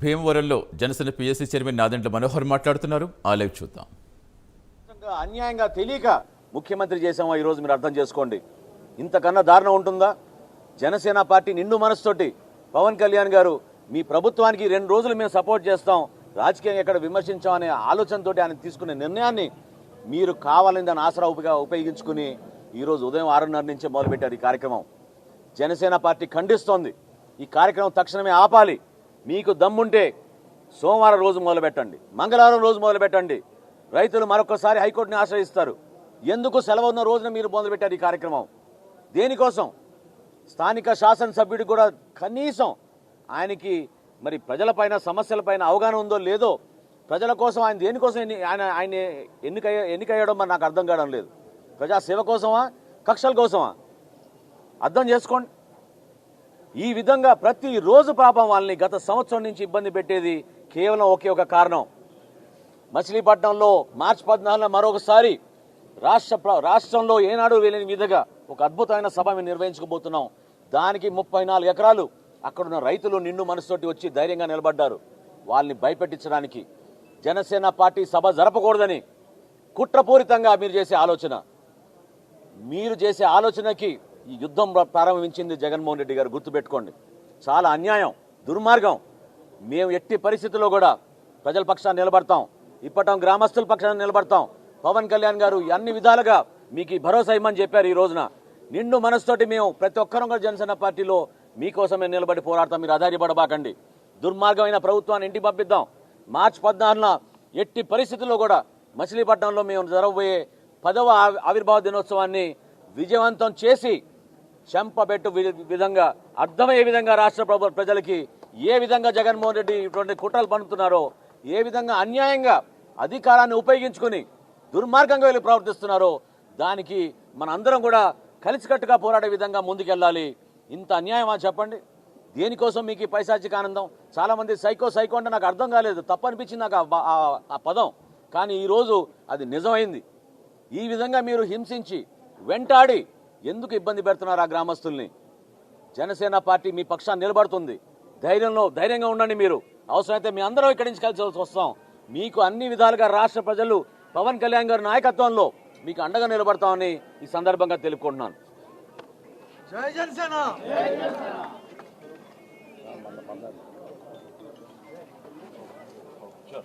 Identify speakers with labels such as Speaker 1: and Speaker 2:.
Speaker 1: భీమవరంలో Janasena PSC chairman Nadendla Manohar మాట్లాడుతున్నారు. ఆ లైవ్ చూద్దాం.
Speaker 2: అన్యాయంగా తెలియక ముఖ్యమంత్రి చేసామో ఈరోజు మీరు అర్థం చేసుకోండి. ఇంతకన్నా దారుణం ఉంటుందా? జనసేన పార్టీ నిండు మనసుతోటి పవన్ కళ్యాణ్ గారు మీ ప్రభుత్వానికి 2 రోజులు మేము సపోర్ట్ చేస్తాం, రాజకీయంగా ఎక్కడ విమర్శించామనే ఆలోచనతో ఆయన తీసుకునే నిర్ణయాన్ని మీరు కావాలని దాని ఆసరాగా ఉపయోగించుకుని ఈరోజు ఉదయం 6:30 నుంచే మొదలుపెట్టారు ఈ కార్యక్రమం. జనసేన పార్టీ ఖండిస్తోంది. ఈ కార్యక్రమం తక్షణమే ఆపాలి. మీకు దమ్ముంటే సోమవారం రోజు మొదలుపెట్టండి, మంగళవారం రోజు మొదలుపెట్టండి. రైతులు మరొకసారి హైకోర్టుని ఆశ్రయిస్తారు. ఎందుకు సెలవు ఉన్న రోజున మీరు మొదలుపెట్టారు ఈ కార్యక్రమం? దేనికోసం? స్థానిక శాసనసభ్యుడికి కూడా కనీసం ఆయనకి మరి ప్రజలపైన సమస్యలపైన అవగాహన ఉందో లేదో, ప్రజల కోసం ఆయన దేనికోసం ఆయన ఎన్నికయ్యడం మరి నాకు అర్థం కావడం లేదు. ప్రజాసేవ కోసమా, కక్షల కోసమా? అర్థం చేసుకోండి. ఈ విధంగా ప్రతిరోజు పాపం వాళ్ళని గత సంవత్సరం నుంచి ఇబ్బంది పెట్టేది కేవలం ఒకే ఒక కారణం. మచిలీపట్నంలో మార్చి 14న మరొకసారి రాష్ట్రంలో ఏనాడు వెళ్ళని విధంగా ఒక అద్భుతమైన సభ మేము నిర్వహించుకోబోతున్నాం. దానికి 34 ఎకరాలు అక్కడున్న రైతులు నిండు మనసుతోటి వచ్చి ధైర్యంగా నిలబడ్డారు. వాళ్ళని భయపెట్టించడానికి జనసేన పార్టీ సభ జరపకూడదని కుట్రపూరితంగా మీరు చేసే ఆలోచనకి ఈ యుద్ధం ప్రారంభించింది జగన్మోహన్ రెడ్డి గారు. గుర్తుపెట్టుకోండి. చాలా అన్యాయం, దుర్మార్గం. మేము ఎట్టి పరిస్థితుల్లో కూడా ప్రజల పక్షాన్ని నిలబడతాం, ఇప్పటం గ్రామస్తుల పక్షాన్ని నిలబడతాం. పవన్ కళ్యాణ్ గారు అన్ని విధాలుగా మీకు ఈ భరోసా ఇమ్మని చెప్పారు. ఈ రోజున నిండు మనసుతోటి మేము ప్రతి ఒక్కరం కూడా జనసేన పార్టీలో మీకోసమే నిలబడి పోరాడతాం. మీరు ఆధారపడబాకండి. దుర్మార్గమైన ప్రభుత్వాన్ని ఇంటికి పంపిద్దాం. మార్చి 14న ఎట్టి పరిస్థితుల్లో కూడా మచిలీపట్నంలో మేము జరగబోయే 10వ ఆవిర్భావ దినోత్సవాన్ని విజయవంతం చేసి చెంపబెట్టు విధంగా, అర్థమయ్యే విధంగా రాష్ట్ర ప్రజలకి ఏ విధంగా జగన్మోహన్ రెడ్డి ఇటువంటి కుట్రలు పన్నుతున్నారో, ఏ విధంగా అన్యాయంగా అధికారాన్ని ఉపయోగించుకుని దుర్మార్గంగా వీళ్ళు ప్రవర్తిస్తున్నారో, దానికి మన అందరం కూడా కలిసికట్టుగా పోరాడే విధంగా ముందుకెళ్ళాలి. ఇంత అన్యాయమా చెప్పండి? దేనికోసం మీకు ఈ పైశాచిక ఆనందం? చాలామంది సైకో అంటే నాకు అర్థం కాలేదు, తప్పు అనిపించింది నాకు ఆ పదం. కానీ ఈరోజు అది నిజమైంది. ఈ విధంగా మీరు హింసించి వెంటాడి ఎందుకు ఇబ్బంది పెడుతున్నారు ఆ గ్రామస్తుల్ని? జనసేన పార్టీ మీ పక్షాన్ని నిలబడుతుంది. ధైర్యంగా ఉండండి. మీరు అవసరమైతే మీ అందరం ఇక్కడి నుంచి కలిసి వస్తాం. మీకు అన్ని విధాలుగా రాష్ట్ర ప్రజలు పవన్ కళ్యాణ్ గారి నాయకత్వంలో మీకు అండగా నిలబడతామని ఈ సందర్భంగా తెలుపుకుంటున్నాను.
Speaker 3: జై జనసేన.
Speaker 2: Sure.